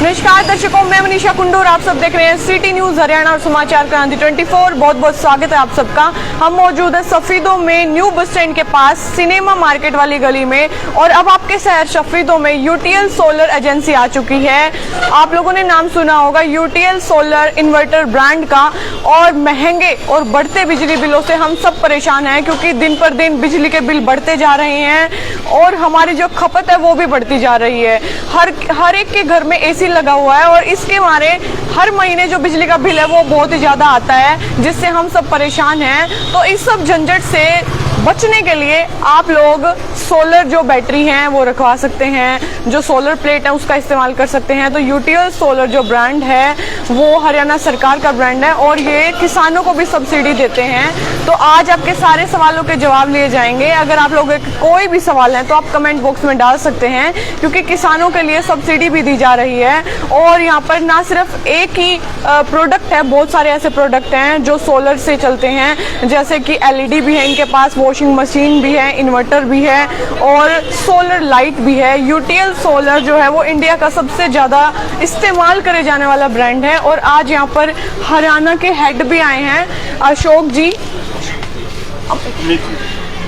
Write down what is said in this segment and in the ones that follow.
नमस्कार दर्शकों, मैं मनीषा कुंडू और आप सब देख रहे हैं सिटी न्यूज हरियाणा और समाचार क्रांति 24। बहुत बहुत स्वागत है आप सबका। हम मौजूद है सफीदों में न्यू बस स्टैंड के पास सिनेमा मार्केट वाली गली में, और अब आपके शहर सफीदों में यूटीएल सोलर एजेंसी आ चुकी है। आप लोगों ने नाम सुना होगा यूटीएल सोलर इन्वर्टर ब्रांड का, और महंगे और बढ़ते बिजली बिलों से हम सब परेशान हैं, क्योंकि दिन पर दिन बिजली के बिल बढ़ते जा रहे हैं और हमारी जो खपत है वो भी बढ़ती जा रही है। हर एक के घर में एसी लगा हुआ है और इसके मारे हर महीने जो बिजली का बिल है वो बहुत ही ज्यादा आता है, जिससे हम सब परेशान हैं। तो इस सब झंझट से बचने के लिए आप लोग सोलर जो बैटरी हैं वो रखवा सकते हैं, जो सोलर प्लेट है उसका इस्तेमाल कर सकते हैं। तो यूटीएल सोलर जो ब्रांड है वो हरियाणा सरकार का ब्रांड है और ये किसानों को भी सब्सिडी देते हैं। तो आज आपके सारे सवालों के जवाब लिए जाएंगे। अगर आप लोगों के कोई भी सवाल है तो आप कमेंट बॉक्स में डाल सकते हैं, क्योंकि किसानों के लिए सब्सिडी भी दी जा रही है। और यहाँ पर ना सिर्फ एक ही प्रोडक्ट है, बहुत सारे ऐसे प्रोडक्ट हैं जो सोलर से चलते हैं, जैसे कि एलईडी भी है इनके पास, वॉशिंग मशीन भी है, इन्वर्टर भी है और सोलर लाइट भी है। यूटीएल सोलर जो है वो इंडिया का सबसे ज्यादा इस्तेमाल करे जाने वाला ब्रांड है। और आज यहाँ पर हरियाणा के हेड भी आए हैं, अशोक जी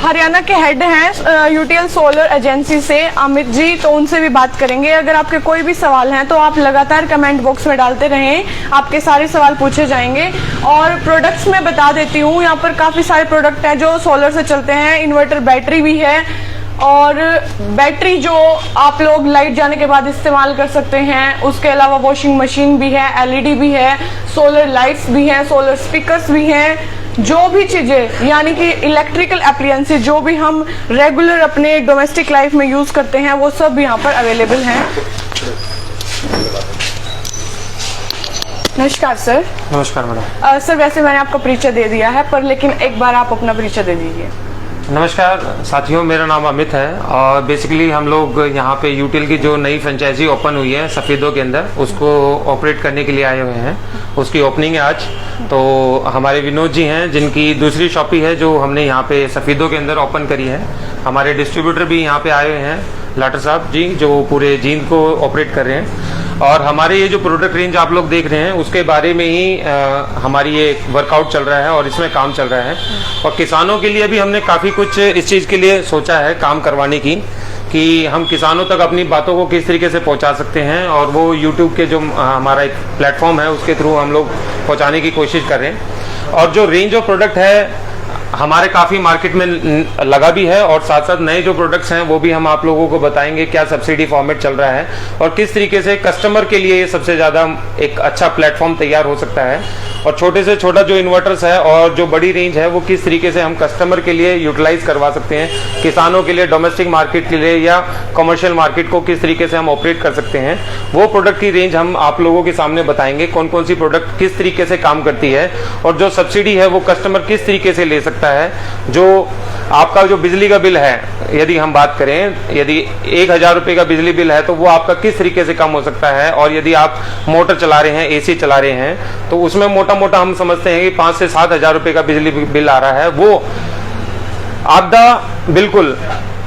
हरियाणा के हेड हैं यूटीएल सोलर एजेंसी से, अमित जी, तो उनसे भी बात करेंगे। अगर आपके कोई भी सवाल हैं तो आप लगातार कमेंट बॉक्स में डालते रहें, आपके सारे सवाल पूछे जाएंगे। और प्रोडक्ट्स मैं बता देती हूँ, यहाँ पर काफी सारे प्रोडक्ट हैं जो सोलर से चलते हैं। इन्वर्टर बैटरी भी है, और बैटरी जो आप लोग लाइट जाने के बाद इस्तेमाल कर सकते हैं। उसके अलावा वॉशिंग मशीन भी है, एलईडी भी है, सोलर लाइट्स भी हैं, सोलर स्पीकर्स भी हैं। जो भी चीजें यानी कि इलेक्ट्रिकल एप्लायंसेस जो भी हम रेगुलर अपने डोमेस्टिक लाइफ में यूज करते हैं वो सब यहाँ पर अवेलेबल हैं। नमस्कार सर। नमस्कार मैडम। सर वैसे मैंने आपका परिचय दे दिया है, पर लेकिन एक बार आप अपना परिचय दे दीजिए। नमस्कार साथियों, मेरा नाम अमित है और बेसिकली हम लोग यहाँ पे यूटीएल की जो नई फ्रेंचाइजी ओपन हुई है सफीदों के अंदर, उसको ऑपरेट करने के लिए आए हुए हैं। उसकी ओपनिंग है आज। तो हमारे विनोद जी हैं जिनकी दूसरी शॉप है जो हमने यहाँ पे सफीदों के अंदर ओपन करी है। हमारे डिस्ट्रीब्यूटर भी यहाँ पे आए हुए हैं, लाटर साहब जी, जो पूरे जींद को ऑपरेट कर रहे हैं। और हमारे ये जो प्रोडक्ट रेंज आप लोग देख रहे हैं उसके बारे में ही हमारी ये वर्कआउट चल रहा है और इसमें काम चल रहा है। और किसानों के लिए भी हमने काफ़ी कुछ इस चीज़ के लिए सोचा है काम करवाने की, कि हम किसानों तक अपनी बातों को किस तरीके से पहुंचा सकते हैं। और वो यूट्यूब के जो हमारा एक प्लेटफॉर्म है उसके थ्रू हम लोग पहुंचाने की कोशिश कर रहे हैं। और जो रेंज ऑफ प्रोडक्ट है हमारे काफ़ी मार्केट में लगा भी है, और साथ साथ नए जो प्रोडक्ट्स हैं वो भी हम आप लोगों को बताएंगे क्या सब्सिडी फॉर्मेट चल रहा है और किस तरीके से कस्टमर के लिए ये सबसे ज़्यादा एक अच्छा प्लेटफॉर्म तैयार हो सकता है। और छोटे से छोटा जो इन्वर्टर्स है और जो बड़ी रेंज है वो किस तरीके से हम कस्टमर के लिए यूटिलाइज करवा सकते हैं, किसानों के लिए, डोमेस्टिक मार्केट के लिए या कमर्शियल मार्केट को किस तरीके से हम ऑपरेट कर सकते हैं, वो प्रोडक्ट की रेंज हम आप लोगों के सामने बताएंगे। कौन कौन सी प्रोडक्ट किस तरीके से काम करती है और जो सब्सिडी है वो कस्टमर किस तरीके से ले सकता है। जो आपका जो बिजली का बिल है, यदि हम बात करें, यदि 1000 रुपए का बिजली बिल है तो वो आपका किस तरीके से कम हो सकता है। और यदि आप मोटर चला रहे हैं, एसी चला रहे हैं, तो उसमें मोटा मोटा हम समझते हैं कि 5 से 7 हजार रुपए का बिजली बिल आ रहा है, वो आधा, बिल्कुल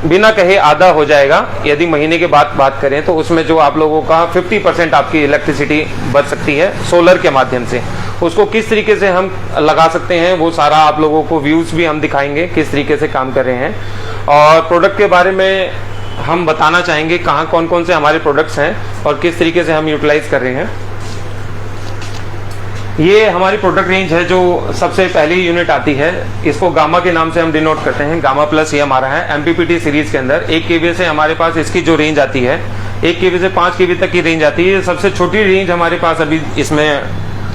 बिना कहे आधा हो जाएगा। यदि महीने के बाद बात करें तो उसमें जो आप लोगों का 50% आपकी इलेक्ट्रिसिटी बच सकती है सोलर के माध्यम से। उसको किस तरीके से हम लगा सकते हैं वो सारा आप लोगों को व्यूज भी हम दिखाएंगे किस तरीके से काम कर रहे हैं। और प्रोडक्ट के बारे में हम बताना चाहेंगे कहाँ कौन कौन से हमारे प्रोडक्ट्स हैं और किस तरीके से हम यूटिलाइज कर रहे हैं। ये हमारी प्रोडक्ट रेंज है जो सबसे पहली यूनिट आती है, इसको गामा के नाम से हम डिनोट करते हैं। गामा प्लस ये हमारा है एमपीपीटी सीरीज के अंदर। 1 केवी से हमारे पास इसकी जो रेंज आती है, 1 केवी से 5 केवी तक की रेंज आती है। सबसे छोटी रेंज हमारे पास अभी इसमें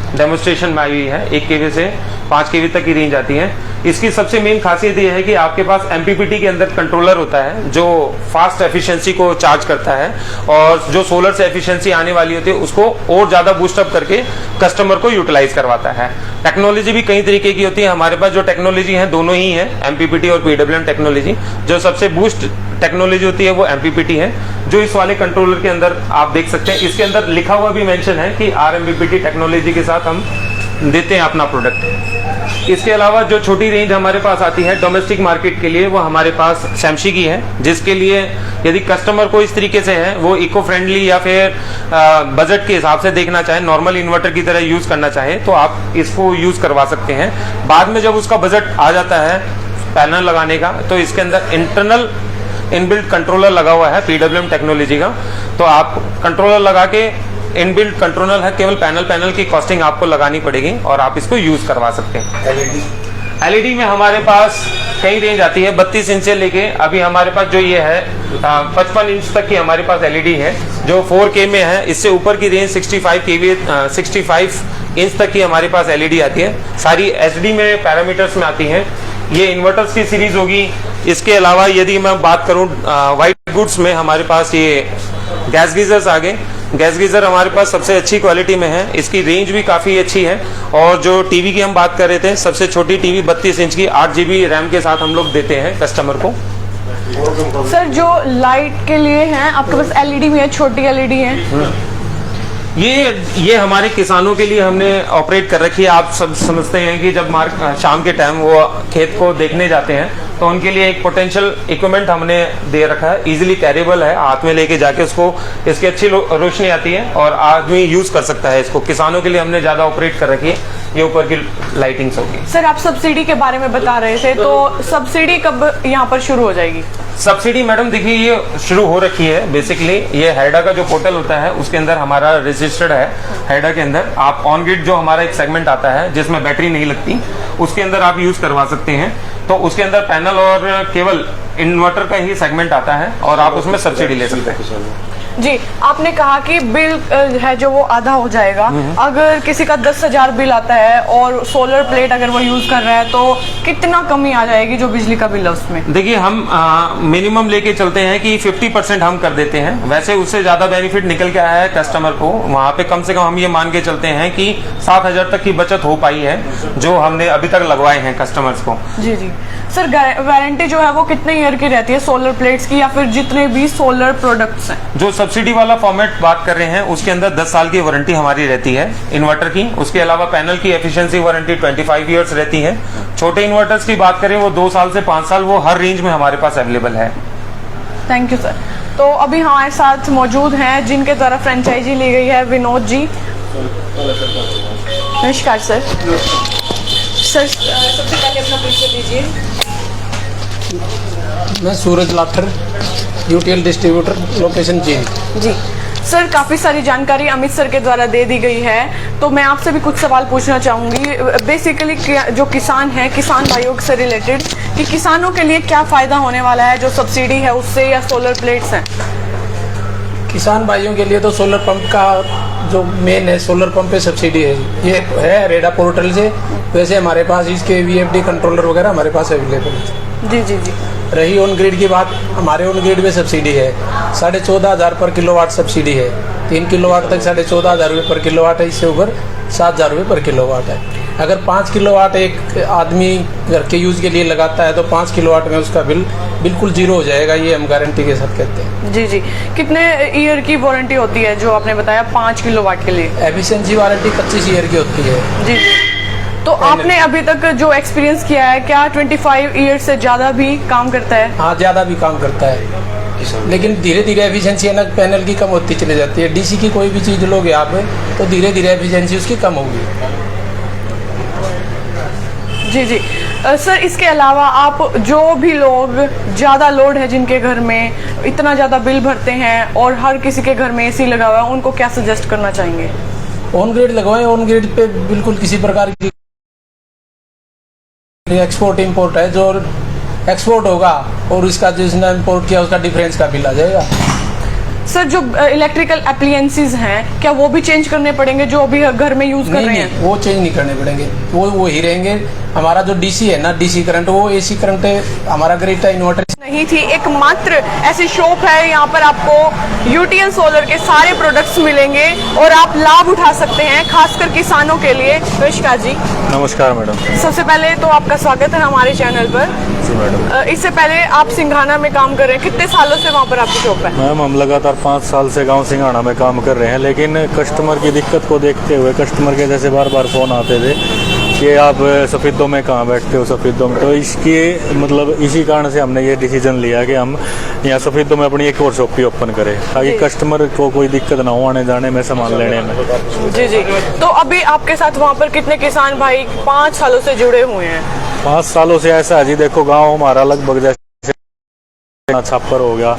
डेमोन्स्ट्रेशन में आई हुई है, 1 केवी से 5 केवी तक की रेंज आती है। इसकी सबसे मेन खासियत ये है कि आपके पास एमपीपीटी के अंदर कंट्रोलर होता है जो फास्ट एफिशिएंसी को चार्ज करता है, और जो सोलर से एफिशिएंसी आने वाली होती है उसको और ज्यादा बूस्ट अप करके कस्टमर को यूटिलाइज करवाता है। टेक्नोलॉजी भी कई तरीके की होती है हमारे पास। जो टेक्नोलॉजी है दोनों ही है, एमपीपीटी और पीडब्ल्यूएम टेक्नोलॉजी। जो सबसे बूस्ट टेक्नोलॉजी होती है वो एमपीपीटी है, जो इस वाले कंट्रोलर के अंदर आप देख सकते हैं। इसके अंदर लिखा हुआ भी मेंशन है कि आरएमपीपीटी टेक्नोलॉजी के साथ हम देते हैं अपना प्रोडक्ट। इसके अलावा जो छोटी रेंज हमारे पास आती है डोमेस्टिक मार्केट के लिए, वो हमारे पास सैमशी की है, जिसके लिए यदि कस्टमर को इस तरीके से है, वो इको फ्रेंडली या फिर बजट के हिसाब से देखना चाहे, नॉर्मल इन्वर्टर की तरह यूज करना चाहे, तो आप इसको यूज करवा सकते हैं। बाद में जब उसका बजट आ जाता है पैनल लगाने का, तो इसके अंदर इंटरनल इनबिल्ट कंट्रोलर लगा हुआ है PWM टेक्नोलॉजी का। तो आप कंट्रोलर लगा के, इनबिल्ट कंट्रोलर है, केवल पैनल की कॉस्टिंग आपको लगानी पड़ेगी और आप इसको यूज करवा सकते हैं। एलईडी में हमारे पास कई रेंज आती है, 32 इंच से लेके अभी हमारे पास जो ये है 55 इंच तक की हमारे पास एलईडी है जो 4K में है। इससे ऊपर की रेंज 65 इंच तक की हमारे पास एलईडी आती है। सारी एचडी में पैरामीटर्स में आती है। ये इन्वर्टर्स की सीरीज होगी। इसके अलावा यदि मैं बात करूं वाइट गुड्स में, हमारे पास ये गैस गीजर्स आ गए। गैस गीजर हमारे पास सबसे अच्छी क्वालिटी में है, इसकी रेंज भी काफ़ी अच्छी है। और जो टीवी की हम बात कर रहे थे, सबसे छोटी टीवी 32 इंच की 8 GB रैम के साथ हम लोग देते हैं कस्टमर को। सर जो लाइट के लिए हैं आपके पास एलईडी में है, छोटी एलईडी है। ये हमारे किसानों के लिए हमने ऑपरेट कर रखी है। आप सब समझते हैं कि जब शाम के टाइम वो खेत को देखने जाते हैं, तो उनके लिए एक पोटेंशियल इक्विपमेंट हमने दे रखा है। इजीली कैरेबल है, हाथ में लेके जाके उसको, इसकी अच्छी रोशनी आती है और आदमी यूज कर सकता है इसको। किसानों के लिए हमने ज्यादा ऑपरेट कर रखी है। ये ऊपर की लाइटिंग्स होगी। सर आप सब्सिडी के बारे में बता रहे थे, तो सब्सिडी कब यहाँ पर शुरू हो जाएगी? सब्सिडी मैडम देखिए ये शुरू हो रखी है। बेसिकली ये हैडा का जो पोर्टल होता है उसके अंदर हमारा रजिस्टर्ड है। हैडा के अंदर आप ऑन ग्रिड जो हमारा एक सेगमेंट आता है जिसमें बैटरी नहीं लगती, उसके अंदर आप यूज करवा सकते हैं। तो उसके अंदर पैनल और केवल इन्वर्टर का ही सेगमेंट आता है और आप उसमें सब्सिडी ले सकते हैं। जी, आपने कहा कि बिल है जो वो आधा हो जाएगा। अगर किसी का 10,000 बिल आता है और सोलर प्लेट अगर वो यूज कर रहा है, तो कितना कमी आ जाएगी जो बिजली का बिल है उसमें? देखिए हम मिनिमम लेके चलते हैं कि 50% हम कर देते हैं। वैसे उससे ज्यादा बेनिफिट निकल के आया है कस्टमर को। वहाँ पे कम से कम हम ये मान के चलते हैं कि 7,000 तक की बचत हो पाई है जो हमने अभी तक लगवाए हैं कस्टमर्स को। जी जी सर, वारंटी जो है वो कितने ईयर की रहती है सोलर प्लेट्स की, या फिर जितने भी सोलर प्रोडक्ट्स हैं? जो सब्सिडी वाला फॉर्मेट बात कर रहे हैं उसके अंदर 10 साल की वारंटी हमारी रहती है इन्वर्टर की। उसके अलावा पैनल की एफिशिएंसी वारंटी 25 ईयर्स रहती है। छोटे इन्वर्टर्स की बात करें वो 2 साल से 5 साल, वो हर रेंज में हमारे पास अवेलेबल है। Thank you sir. तो अभी हमारे साथ मौजूद हैं जिनके द्वारा फ्रेंचाइजी ली गई है, विनोद जी। नमस्कार सर। सर सबसे पहले अपना परिचय दीजिए। मैं सूरज लाखर, यूटीएल डिस्ट्रीब्यूटर, लोकेशन चीन। जी सर, काफ़ी सारी जानकारी अमित सर के द्वारा दे दी गई है, तो मैं आपसे भी कुछ सवाल पूछना चाहूँगी। बेसिकली जो किसान हैं, किसान भाइयों से रिलेटेड, कि किसानों के लिए क्या फ़ायदा होने वाला है जो सब्सिडी है उससे, या सोलर प्लेट्स हैं? किसान भाइयों के लिए तो सोलर पंप का जो मेन है, सोलर पंप पे सब्सिडी है। ये है रेडा पोर्टल से। वैसे हमारे पास इसके VFD कंट्रोलर वगैरह हमारे पास अवेलेबल है। जी जी जी। रही ऑन ग्रिड की बात, हमारे ऑन ग्रिड में सब्सिडी है 14,500 पर किलोवाट सब्सिडी है। 3 किलोवाट तक 14,500 रुपये पर किलोवाट है। इससे ऊपर 7,000 रुपये पर किलोवाट है। अगर 5 किलोवाट एक आदमी घर के यूज़ के लिए लगाता है तो 5 किलोवाट में उसका बिल बिल्कुल जीरो हो जाएगा। ये हम गारंटी के साथ कहते हैं। जी जी। कितने ईयर की वारंटी होती है जो आपने बताया 5 किलोवाट के लिए? एफिशिएंसी वारंटी 25 ईयर की होती है। जी जी। तो आपने अभी तक जो एक्सपीरियंस किया है, क्या 25 ईयर से ज़्यादा भी काम करता है? हाँ, ज़्यादा भी काम करता है, लेकिन धीरे धीरे एफिशिएंसी है ना पैनल की कम होती चली जाती है। डीसी की कोई भी चीज़ लोगे आप तो धीरे धीरे एफिशिएंसी उसकी कम होगी। जी जी। सर इसके अलावा आप जो भी लोग ज़्यादा लोड है जिनके घर में इतना ज़्यादा बिल भरते हैं और हर किसी के घर में एसी लगा हुआ है, उनको क्या सजेस्ट करना चाहेंगे? ऑन ग्रिड लगवाएं। ऑन ग्रिड पे बिल्कुल किसी प्रकार की एक्सपोर्ट इंपोर्ट है, जो एक्सपोर्ट होगा और इसका जिसने इंपोर्ट किया उसका डिफरेंस का बिल आ जाएगा। सर जो इलेक्ट्रिकल अप्लायंसेस हैं, क्या वो भी चेंज करने पड़ेंगे जो अभी घर में यूज कर रहे हैं? वो चेंज नहीं करने पड़ेंगे, वो ही रहेंगे। हमारा जो डीसी है ना, डीसी करंट, वो एसी करंट हमारा ग्रेटा इन्वर्टर नहीं थी। एकमात्र ऐसी शॉप है यहाँ पर आपको यूटीएल सोलर के सारे प्रोडक्ट्स मिलेंगे और आप लाभ उठा सकते हैं, खासकर किसानों के लिए। नमस्कार जी। नमस्कार मैडम। सबसे पहले तो आपका स्वागत है हमारे चैनल पर। जी मैडम। इससे पहले आप सिंघाना में काम कर रहे हैं, कितने सालों से वहाँ पर आपकी शॉप है? मैम हम लगातार 5 साल से गांव सिंघाना में काम कर रहे हैं, लेकिन कस्टमर की दिक्कत को देखते हुए, कस्टमर के जैसे बार बार फ़ोन आते थे, कि आप सफ़ेदों में कहाँ बैठते हो सफ़ेदों में, तो इसकी मतलब इसी कारण से हमने ये डिसीजन लिया कि हम यहाँ सफ़ेदों में अपनी एक और शॉप भी ओपन करें ताकि कस्टमर को कोई दिक्कत ना हो आने जाने में, सामान लेने में। जी जी। तो अभी आपके साथ वहाँ पर कितने किसान भाई 5 सालों से जुड़े हुए हैं? 5 सालों से ऐसा है जी, देखो गांव हमारा लगभग जैसे छापर हो गया,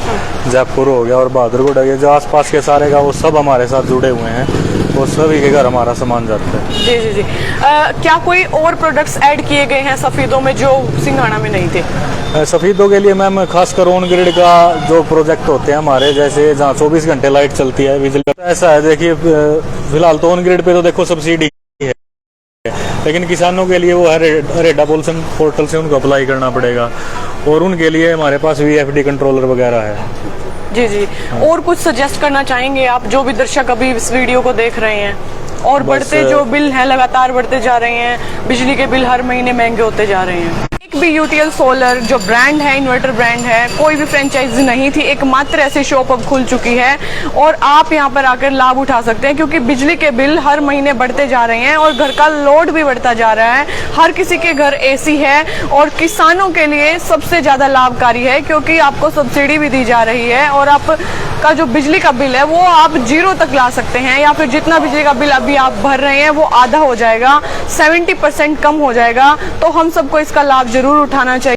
जयपुर हो गया और बहादुरगढ़ हो गया, जो आसपास के सारे गाँव वो सब हमारे साथ जुड़े हुए हैं, वो सभी के घर हमारा सामान जाता है। जी जी जी। क्या कोई और प्रोडक्ट्स ऐड किए गए हैं सफ़ेदों में जो सिंघाड़ा में नहीं थे? सफ़ेदों के लिए मैम खासकर ऑन ग्रिड का जो प्रोजेक्ट होते हैं हमारे, जैसे जहाँ 24 घंटे लाइट चलती है बिजली, ऐसा है देखिए फिलहाल तो ऑन ग्रिड पे तो देखो सब्सिडी है, लेकिन किसानों के लिए वो है रेडा पोर्टल से उनको अप्लाई करना पड़ेगा और उनके लिए हमारे पास VFD कंट्रोलर वगैरह है। जी जी। और कुछ सजेस्ट करना चाहेंगे आप, जो भी दर्शक अभी इस वीडियो को देख रहे हैं? और बढ़ते जो बिल हैं लगातार बढ़ते जा रहे हैं, बिजली के बिल हर महीने महंगे होते जा रहे हैं। एक भी UTL सोलर जो ब्रांड है, इन्वर्टर ब्रांड है, कोई भी फ्रेंचाइजी नहीं थी, एकमात्र ऐसी शॉप अब खुल चुकी है और आप यहां पर आकर लाभ उठा सकते हैं क्योंकि बिजली के बिल हर महीने बढ़ते जा रहे हैं और घर का लोड भी बढ़ता जा रहा है। हर किसी के घर AC है और किसानों के लिए सबसे ज्यादा लाभकारी है क्योंकि आपको सब्सिडी भी दी जा रही है और आपका जो बिजली का बिल है वो आप 0 तक ला सकते हैं या फिर जितना बिजली का बिल अभी आप भर रहे हैं वो आधा हो जाएगा, 70% कम हो जाएगा। तो हम सबको इसका लाभ जरूर उठाना चाहिए।